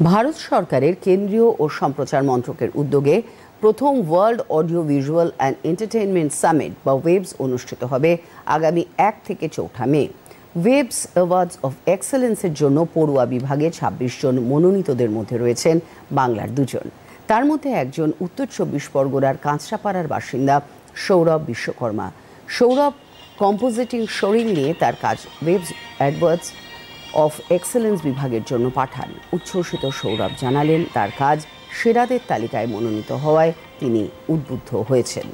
ভারত সরকারের কেন্দ্রীয় ও সম্প্রচার মন্ত্রকের উদ্যোগে প্রথম world audio visual and entertainment summit বা ওয়েবস অনুষ্ঠিত হবে আগামী 1 থেকে 4 মে। ওয়েবস অ্যাওয়ার্ডস অফ এক্সেলেন্সের জন্য পড়ুয়া বিভাগে 26 জন মনোনীতদের মধ্যে রয়েছেন বাংলার 2 জন। তার মধ্যে একজন উত্তর 24 পরগনার কাঁচরাপাড়ার বাসিন্দা সৌরভ বিশ্বকর্মা। সৌরভ কম্পোজিটিং শোরিং নিয়ে তার কাজ ওয়েবস অ্যাওয়ার্ডস অফ এক্সেলেন্স বিভাগের জন্য পাঠান। উচ্ছ্বসিত সৌরভ জানালেন, তার কাজ সেরাদের তালিকায় মনোনীত হওয়ায় তিনি উদ্বুদ্ধ হয়েছেন।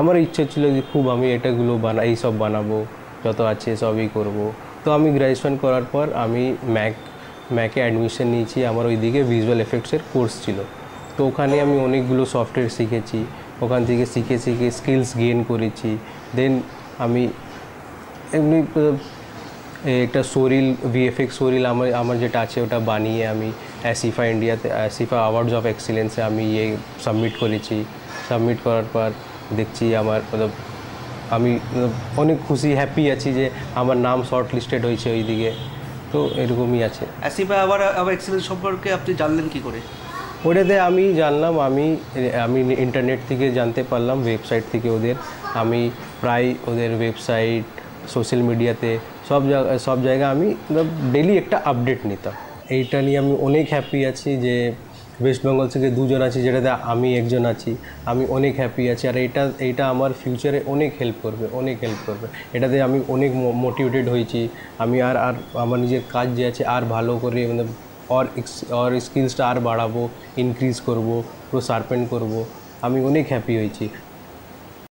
আমার ইচ্ছে ছিল যে খুব আমি এটাগুলো এইসব বানাবো, যত আছে সবই করব। তো আমি গ্র্যাজুয়েশন করার পর আমি ম্যাকে অ্যাডমিশন নিয়েছি। আমার ওইদিকে ভিজুয়াল এফেক্টসের কোর্স ছিল, তো ওখানে আমি অনেকগুলো সফটওয়্যার শিখেছি। ওখান থেকে শিখে স্কিলস গেইন করেছি। দেন আমি এমনি একটা সোরিল ভিএফএক্স সোরিল আমার যেটা আছে ওটা বানিয়ে আমি অ্যাসিফা ইন্ডিয়াতে অ্যাসিফা অ্যাওয়ার্ডস অফ এক্সিলেন্সে আমি সাবমিট করেছি। সাবমিট করার পর দেখছি আমার আমি অনেক খুশি হ্যাপি আছি যে আমার নাম শর্ট লিস্টেড হয়েছে ওইদিকে। তো এরকমই আছে। অ্যাসিফা অ্যাওয়ার্ড অফ এক্সেলেন্স সম্পর্কে আপনি জানলেন কি করে? ওটাতে আমি জানলাম, আমি ইন্টারনেট থেকে জানতে পারলাম, ওয়েবসাইট থেকে ওদের। আমি প্রায় ওদের ওয়েবসাইট সোশ্যাল মিডিয়াতে সব জায়গায় আমি ডেলি একটা আপডেট নিতাম। এইটা নিয়ে আমি অনেক হ্যাপি আছি যে ওয়েস্ট বেঙ্গল থেকে 2 জন আছি, যেটাতে আমি একজন আছি। আমি অনেক হ্যাপি আছি, আর এইটা আমার ফিউচারে অনেক হেল্প করবে। এটাতে আমি অনেক মোটিভেটেড হয়েছি। আমি আর আমার নিজের কাজ যে আছে আর ভালো করে और স্কিলসটা আর বাড়াবো, ইনক্রিজ করব, পুরো শার্পেন করব। আমি অনেক হ্যাপি হয়েছি।